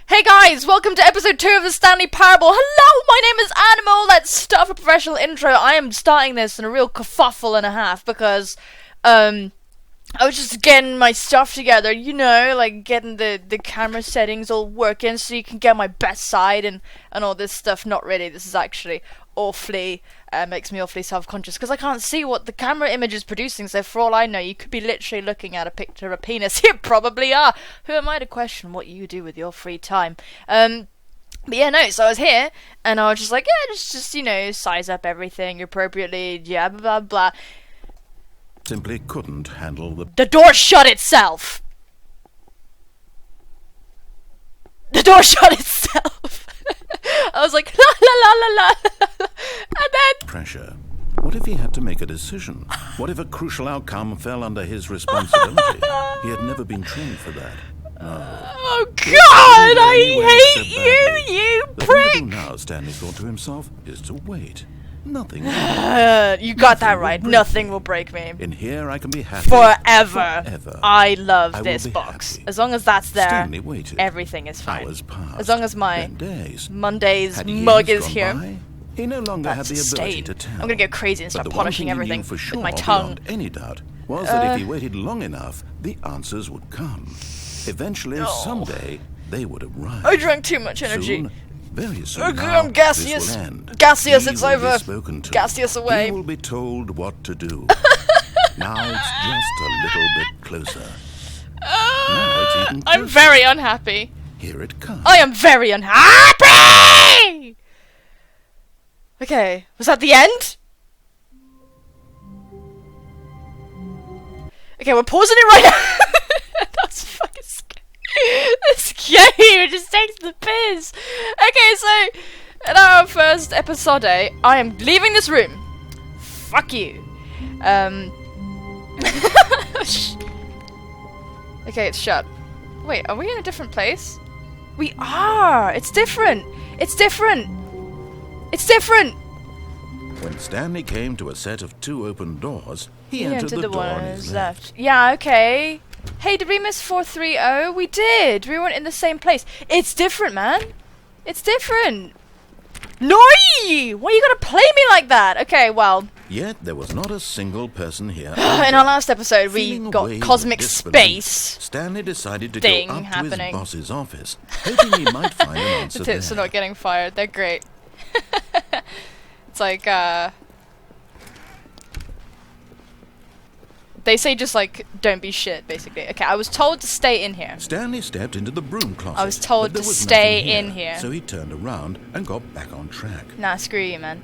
Hey guys, welcome to episode 2 of the Stanley Parable. Hello, my name is Anima. Let's start a professional intro. I am starting this in a real kerfuffle and a half because, I was just getting my stuff together, you know, like getting the camera settings all working so you can get my best side and all this stuff. Not really, this is actually awfully, makes me awfully self-conscious because I can't see what the camera image is producing, so for all I know, you could be literally looking at a picture of a penis. You probably are. Who am I to question what you do with your free time? But yeah, no, so I was here, and I was just like, yeah, just you know, size up everything appropriately, yeah, blah, blah, blah. Simply couldn't handle The door shut itself! The door shut itself! I was like, la la la la la, and then pressure. What if he had to make a decision? What if a crucial outcome fell under his responsibility? He had never been trained for that. No. Oh God, I hate you, you The prick! thing to do now, Stanley thought to himself, is to wait. Nothing. You got that right. Nothing will break me. In here, I can be happy Forever. I love I will this be box. happy. As long as that's there, Stanley waited. everything is fine. Hours passed. As long as my Then days. Monday's Had years mug is gone here. by, he no longer had That's the a ability stain. to tell. I'm gonna go crazy and But start the one polishing thing he knew everything for sure, with my tongue. beyond any doubt, was that if he waited long enough, the answers would come. Eventually, someday, they would arrive. I drank too much energy. Soon, very soon Okay, now, I'm gaseous. this will end. Gaseous, He it's will be over. spoken to. Gaseous away. He will be told what to do. Now it's just a little bit closer. Now it's even I'm closer. very unhappy. Here it comes. I am very unhappy! Okay, was that the end? Okay, we're pausing it right now. That's fucking scary. This game just takes the piss. Okay, so in our first episode, I am leaving this room. Fuck you. Okay, it's shut. Wait, are we in a different place? We are! It's different! It's different! It's different! When Stanley came to a set of 2 open doors, he entered the door on his left. Yeah, okay. Hey, did we miss 430? We did! We weren't in the same place. It's different, man! It's different! No! Why you gotta play me like that? Okay, well, Yet there was not a single person here. in our last episode, we Feeling a got wave cosmic of disbelief, space. Stanley decided to thing go up happening. to his boss's office, hoping he might find an answer The there. tips are not getting fired. They're great. It's like, they say just, like, don't be shit, basically. Okay, I was told to stay in here. Stanley stepped into the broom closet. I was told but there to was stay nothing in here. So he turned around and got back on track. Nah, screw you, man.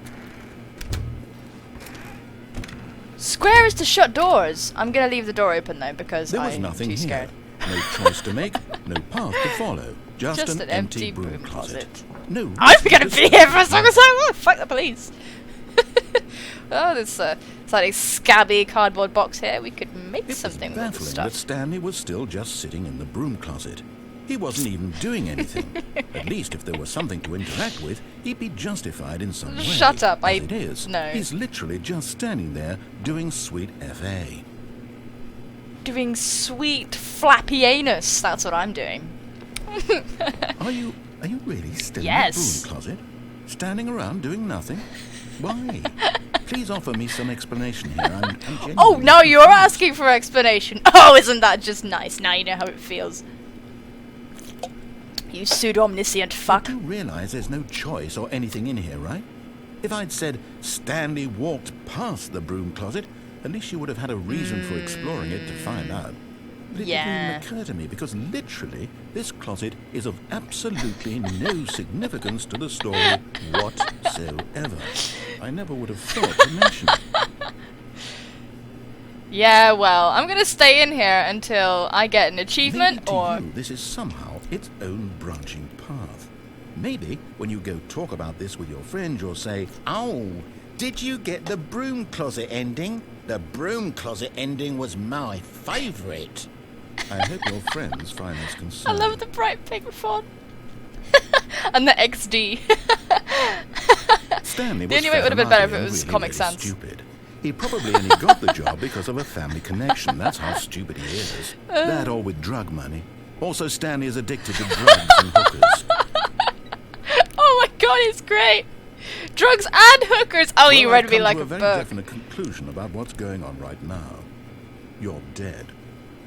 Square is to shut doors. I'm gonna leave the door open, though, because There was I'm nothing too here. scared. No choice to make, no path to follow. Just an empty broom closet. No. I'm reason gonna to be stop. here for as long as I want. Fuck the police. Oh, this slightly scabby cardboard box here. We could make It was something with all this baffling that stuff. Stanley was still just sitting in the broom closet. He wasn't even doing anything. At least if there was something to interact with, he'd be justified in some way. Shut up, As it is, no. he's literally just standing there doing sweet FA. Doing sweet flappy anus. That's what I'm doing. Are you really still Yes. in the broom closet? Standing around doing nothing? Why? Please offer me some explanation here. I'm genuinely Oh, now you're asking for explanation. Oh, isn't that just nice? Now you know how it feels. You pseudo-omniscient fuck. You realize there's no choice or anything in here, right? If I'd said Stanley walked past the broom closet, at least you would have had a reason for exploring it to find out. But it Yeah. didn't even occur to me because literally this closet is of absolutely no significance to the story whatsoever. I never would have thought to mention it. Yeah, well, I'm gonna stay in here until I get an achievement Maybe to or... you, this is somehow its own branching path. Maybe when you go talk about this with your friend, you'll say, "Oh, did you get the broom closet ending? The broom closet ending was my favourite." I hope your friends find this I concerning. love the bright pink font. And the XD. Stanley The was only way it would have been better if it fair-minded was and Comic really Sans. stupid. He probably only got the job because of a family connection. That's how stupid he is. That or with drug money. Also, Stanley is addicted to drugs and hookers. drugs and hookers. Oh, you read I've me come like to a very book. definite conclusion about what's going on right now. You're dead.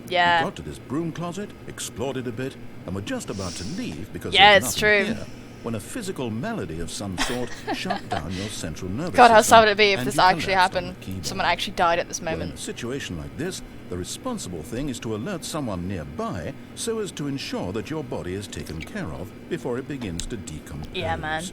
You Yeah. got to this broom closet, explored it a bit, and were just about to leave because Yeah, there's it's nothing true. here, when a physical malady of some sort shut down your central nervous God, how system, sad would it be if and this you actually collapsed on happened? the keyboard. Someone actually died at this Well, in moment. a situation like this, the responsible thing is to alert someone nearby so as to ensure that your body is taken care of before it begins to decompose. Yeah, man.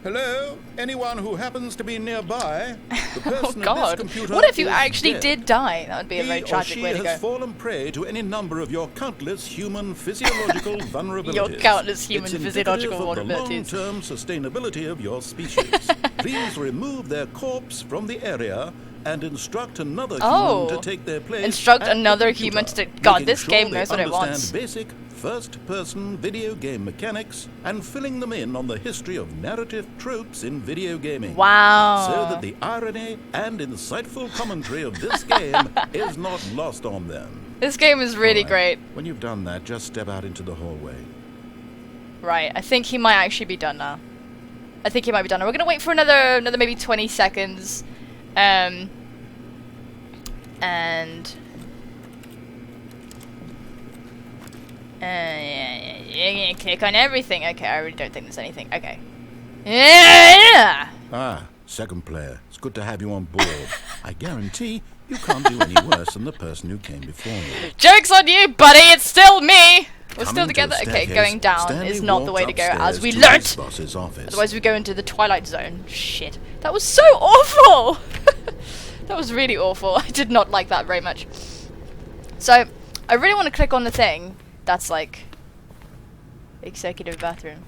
Hello? Anyone who happens to be nearby? The Oh person at God. this computer What if you is actually dead. did die? That would be a very He or tragic she way to has go. fallen prey to any number of your countless human physiological vulnerabilities. Your countless human It's physiological indicative of vulnerabilities. the long-term sustainability of your species. Please remove their corpse from the area and instruct another human to take their place. Instruct at the another computer, human to God, making this sure game they knows what it understand wants. basic first-person video game mechanics and filling them in on the history of narrative tropes in video gaming. Wow. So that the irony and insightful commentary of this game is not lost on them. This game is really All right. great. When you've done that, just step out into the hallway. Right, I think he might actually be done now. I think he might be done now. We're gonna wait for another maybe 20 seconds. And yeah, click on everything. Okay, I really don't think there's anything. Okay. Yeah. Ah, second player. It's good to have you on board. I guarantee you can't do any worse than the person who came before you. Joke's on you, buddy. It's still me. We're Coming still to together. a Okay, staircase, going down Stanley is not the way to walked go, as upstairs we to learnt. his boss's office. Otherwise, we go into the Twilight Zone. Shit. That was so awful! That was really awful. I did not like that very much. So, I really want to click on the thing that's like... executive bathroom.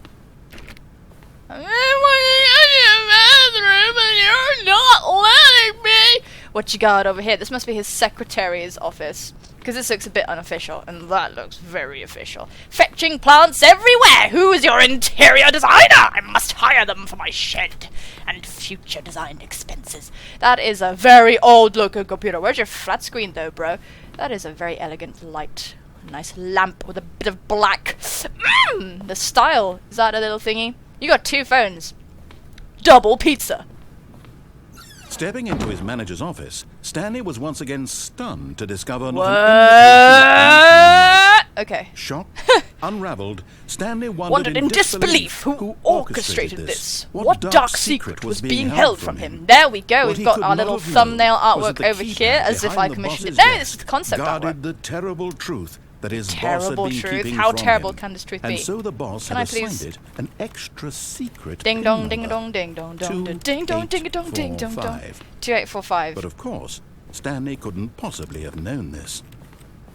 I want to go to the bathroom and you're not letting me! What you got over here? This must be his secretary's office. Because this looks a bit unofficial, and that looks very official. Fetching plants everywhere! Who is your interior designer? I must hire them for my shed and future design expenses. That is a very old-looking computer. Where's your flat screen, though, bro? That is a very elegant light. A nice lamp with a bit of black. The style. Is that a little thingy? You got two phones. Double pizza. Stepping into his manager's office, Stanley was once again stunned to discover not What? an Okay. Shocked, unraveled, Stanley Wondered in disbelief who orchestrated this. What dark secret was being held from him? There we go. What We've he got could our not little have known thumbnail was that artwork the over keypad here, as if I behind the commissioned it. boss's No, this is the concept guarded artwork. the terrible truth that his boss had Terrible been truth. keeping How from terrible him. can this truth And be? so the boss Can had I please- assigned it an extra secret Ding PIN dong, ding number, dong, ding dong, dong, ding dong, ding dong, ding dong, dong. 2845. 2845. But of course, Stanley couldn't possibly have known this.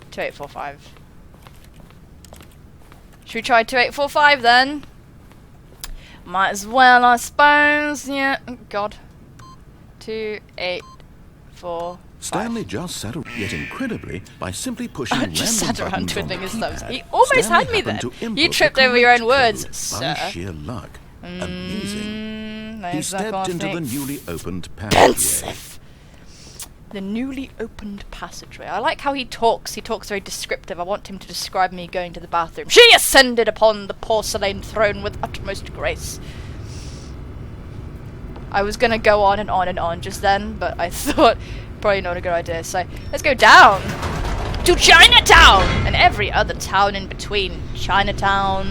2845. Should we try 2845 then? Might as well, I suppose. Yeah. Oh, God. 2845. Stanley just sat around, yet incredibly, by simply pushing I just sat random around buttons on twiddling the his thumbs. keypad, He almost Stanley had me happened then. to input You the tripped over your own correct words, code sir. by sheer luck. Amazing. He There's that stepped into the graphic. newly opened passageway. Pensive. The newly opened passageway. I like how he talks. He talks very descriptive. I want him to describe me going to the bathroom. She ascended upon the porcelain throne with utmost grace. I was gonna go on and on and on just then, but I thought probably not a good idea. So let's go down to Chinatown and every other town in between. Chinatown.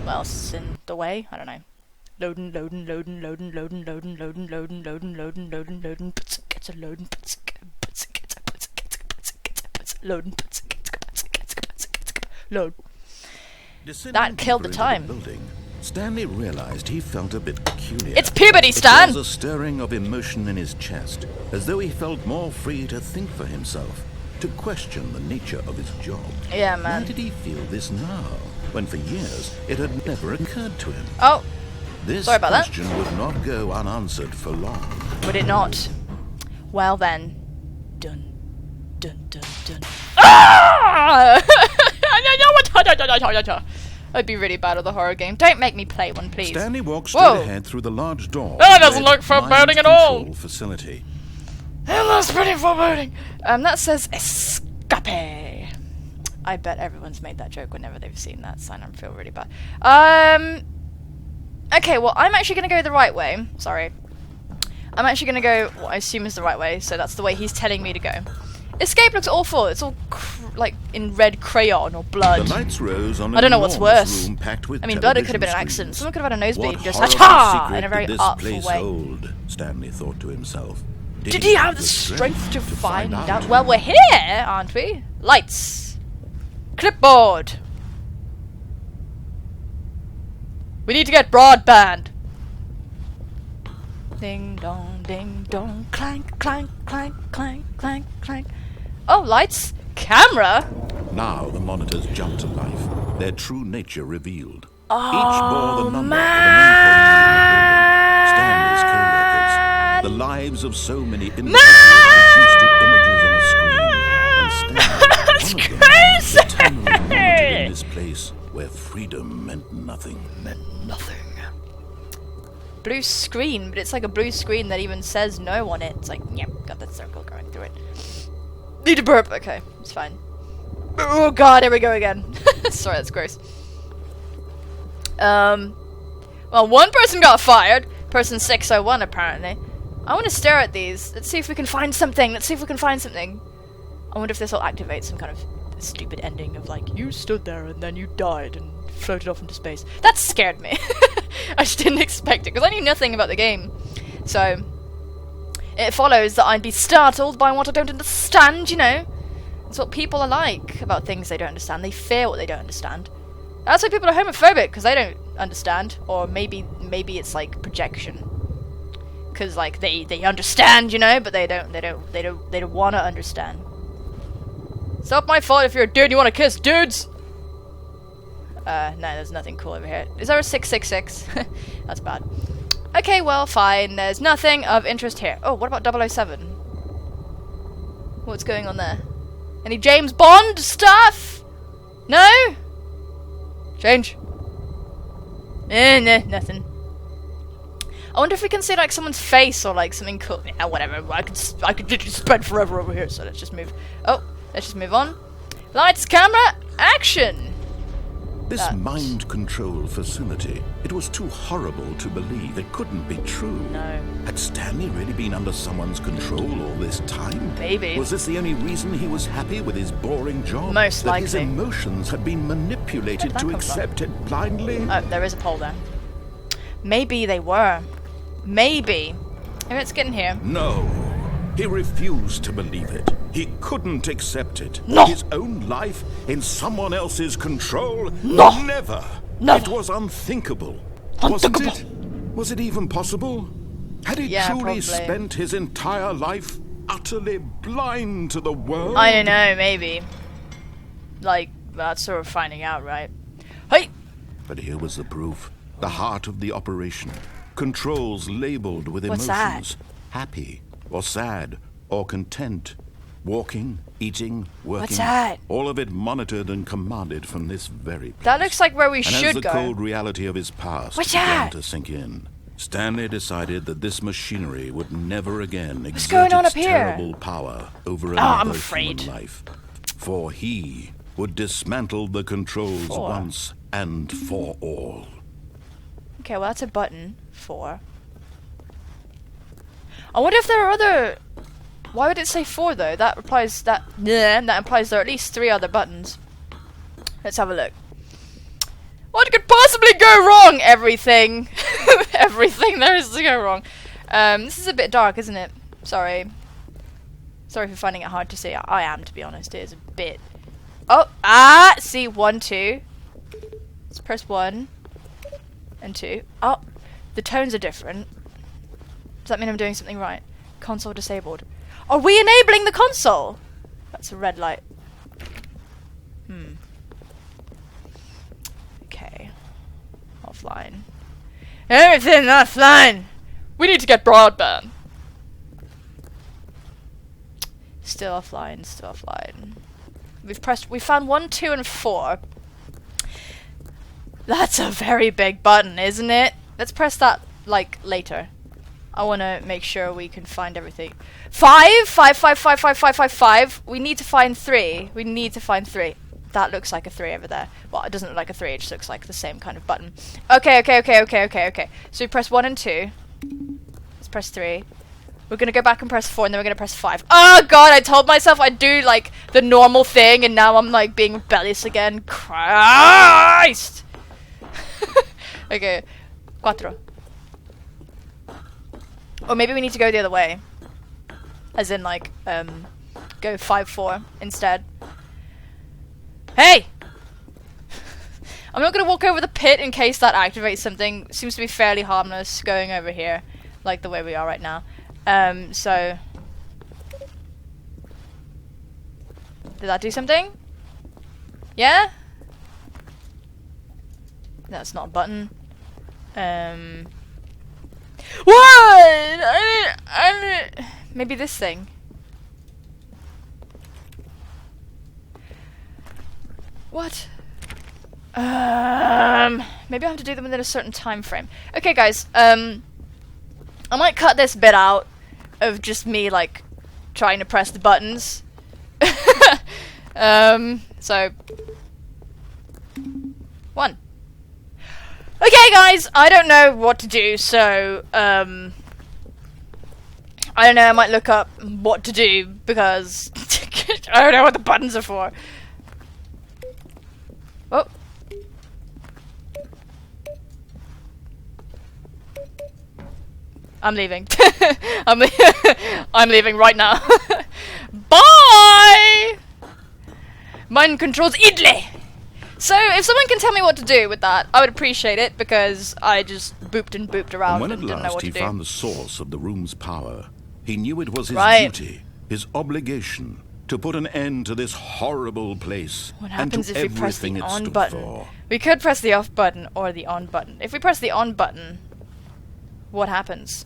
What else is in the way? I don't know. Loading, loading, loading, loading, loading, loading, loading, loading, loading, loading, loading, loading, get a loading, loading, load. That killed the time. Stanley realized he felt a bit peculiar. It's puberty, Stan! There was a stirring of emotion in his chest, as though he felt more free to think for himself, to question the nature of his job. Yeah, man. Why did he feel this now, when for years it had never occurred to him? Oh, This sorry about that. question would not go unanswered for long. would it not? Well then. Dun, dun, dun, dun. Ah! I'd be really bad at the horror game. Don't make me play one, please. Stanley walked straight Whoa. ahead through the large door. That of doesn't the look foreboding mind at all. control Facility. That's pretty foreboding. That says escape. I bet everyone's made that joke whenever they've seen that sign. I feel really bad. Okay, well, I'm actually gonna go the right way. Sorry. I'm actually gonna go what I assume is the right way, so that's the way he's telling me to go. Escape looks awful. It's all like in red crayon or blood. The lights rose on I don't know what's worse. room packed with I mean, blood, it could have been an television accident. screens. Someone could have had a nosebleed What just horrible ha secret in a very did this artful place way. hold? Stanley thought to himself. Did he have the strength to find out? Well, we're here, aren't we? Lights. Clipboard. We need to get broadband. Ding dong, clank, clank, clank, clank, clank, clank. Oh, lights. Camera. Now the monitors jumped to life, their true nature revealed. Oh, Each bore the number man. of an employee in the building. Stanley's co-workers. The lives of so many individuals reduced to images on a screen. And Stanley, one of them, eternally monitored in this place where freedom meant nothing. Blue screen, but it's like a blue screen that even says no on it. It's like, yep, got that circle going through it. Need a burp. Okay, it's fine. Oh god, here we go again. Sorry, that's gross. Well, one person got fired. Person 601, apparently. I want to stare at these. Let's see if we can find something. I wonder if this will activate some kind of stupid ending of like, you stood there and then you died and floated off into space. That scared me. I just didn't expect it, because I knew nothing about the game. So, it follows that I'd be startled by what I don't understand, you know? That's what people are like about things they don't understand. They fear what they don't understand. That's why people are homophobic, because they don't understand. Or maybe it's like projection. Because like they understand, you know, but they don't want to understand. It's not my fault if you're a dude and you want to kiss dudes. No, there's nothing cool over here. Is there a 666? That's bad. Okay, well, fine. There's nothing of interest here. Oh, what about 007? What's going on there? Any James Bond stuff? No? Change. Nah, nothing. I wonder if we can see like someone's face or like something cool. Yeah, whatever. I could literally spread forever over here. So let's just move. Oh, let's just move on. Lights, camera, action. This mind control facility, it was too horrible to believe. It couldn't be true. No. Had Stanley really been under someone's control all this time? Maybe. Was this the only reason he was happy with his boring job? Most likely. That his emotions had been manipulated to accept it blindly? Oh, there is a pole there. Maybe they were. Maybe. Maybe let's get in here. No. He refused to believe it. He couldn't accept it. No. His own life in someone else's control? No. Never. Never. It was unthinkable. Unthinkable. Wasn't it? Was it even possible? Had he truly probably. spent his entire life utterly blind to the world? I don't know, maybe. Like, that's sort of finding out, right? Hey! But here was the proof. The heart of the operation. Controls labeled with What's emotions. that? Happy, or sad, or content. Walking, eating, working. What's that? All of it monitored and commanded from this very place. That looks like where we and should as the go. cold reality of his past What's began that? to sink in, Stanley decided that this machinery would never again exert going on its up here? terrible power over I'm another afraid. human life. For he would dismantle the controls once and for all. Okay, well that's a button. 4. I wonder if there are other... Why would it say 4 though? That implies that... that implies there are at least 3 other buttons. Let's have a look. What could possibly go wrong? Everything. Everything there is to go wrong. This is a bit dark, isn't it? Sorry. Sorry for finding it hard to see. I am, to be honest. It is a bit... Oh! See, 1, 2. Let's press 1. And 2. Oh! The tones are different. Does that mean I'm doing something right? Console disabled. Are we enabling the console? That's a red light. Okay. Offline. Everything offline! We need to get broadband! Still offline, still offline. We found 1, 2, and 4. That's a very big button, isn't it? Let's press that, like, later. I want to make sure we can find everything. 5! 5, 5, 5, 5, 5, 5, 5. We need to find 3. We need to find 3. That looks like a 3 over there. Well, it doesn't look like a 3, it just looks like the same kind of button. Okay. So we press 1 and 2. Let's press 3. We're gonna go back and press 4, and then we're gonna press 5. Oh god, I told myself I'd do, like, the normal thing, and now I'm, like, being rebellious again. Christ! Okay. 4. Or maybe we need to go the other way. As in, like, go 5-4 instead. Hey! I'm not gonna walk over the pit in case that activates something. Seems to be fairly harmless going over here, like the way we are right now. So... Did that do something? Yeah? That's not a button. What? Maybe this thing. What? Maybe I have to do them within a certain time frame. Okay, guys. I might cut this bit out of just me, like, trying to press the buttons. So 1. Okay, guys. I don't know what to do, so I don't know. I might look up what to do because I don't know what the buttons are for. Oh. I'm leaving. I'm leaving right now. Bye! Mind controls idle! So, if someone can tell me what to do with that, I would appreciate it, because I just booped and booped around and didn't know what to do. When at last he found the source of the room's power, he knew it was his duty, his obligation, to put an end to this horrible place. What happens if we press the on button? For. We could press the off button or the on button. If we press the on button, what happens?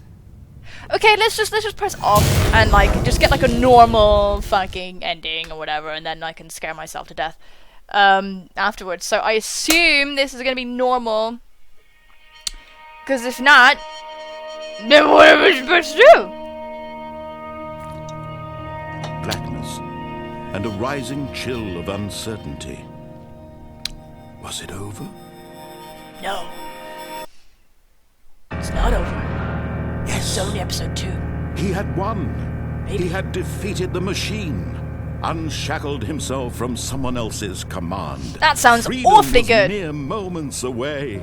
Okay, let's just press off and like just get like a normal fucking ending or whatever, and then I can scare myself to death afterwards. So I assume this is gonna be normal, because if not, then what are we supposed to do? Blackness and a rising chill of uncertainty. Was it over? No. It's not over. Yes. It's only episode 2. He had won. Maybe. He had defeated the machine. Unshackled himself from someone else's command. That sounds Freedom awfully was good. Mere moments away.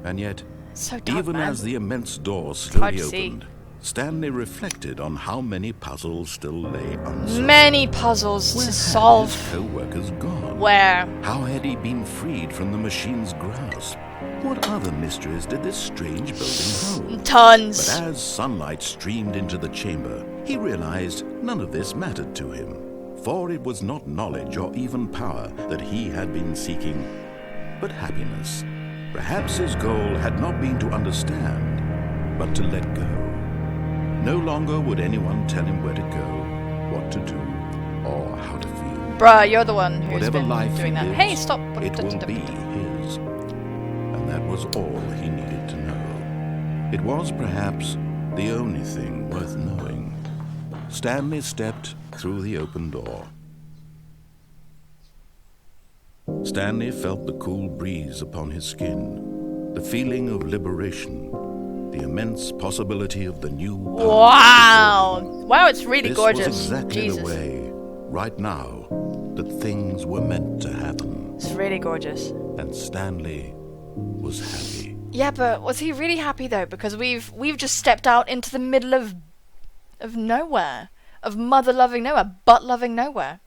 And yet, So dark, even man. as the immense door hard slowly to see. opened, Stanley reflected on how many puzzles still lay unsolved. Many puzzles Where to had solve. his co-workers gone? Where? How had he been freed from the machine's grasp? What other mysteries did this strange building hold? Tons. But as sunlight streamed into the chamber, he realized none of this mattered to him, for it was not knowledge or even power that he had been seeking, but happiness. Perhaps his goal had not been to understand, but to let go. No longer would anyone tell him where to go, what to do, or how to feel. Bruh, you're the one who's Whatever been life doing he that. lives, Hey, stop. it will be his. And that was all he needed to know. It was perhaps the only thing worth knowing. Stanley stepped through the open door. Stanley felt the cool breeze upon his skin, the feeling of liberation, the immense possibility of the new power. Wow! Wow, it's really This gorgeous. was exactly Jesus. the way, right now, that things were meant to happen. It's really gorgeous. And Stanley was happy. Yeah, but was he really happy though? Because we've just stepped out into the middle of nowhere, of mother-loving nowhere, butt-loving nowhere.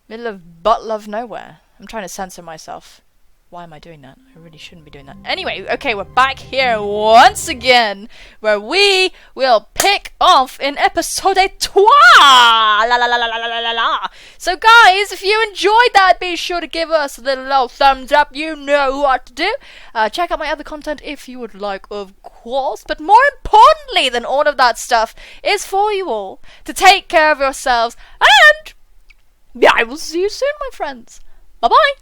Middle of butt-love nowhere. I'm trying to censor myself. Why am I doing that? I really shouldn't be doing that. Anyway, okay, we're back here once again, where we will pick off in episode 3. La la la la la la la la. So guys, if you enjoyed that, be sure to give us a little thumbs up. You know what to do. Check out my other content if you would like, of course. But more importantly than all of that stuff is for you all to take care of yourselves, and I will see you soon, my friends. Bye bye.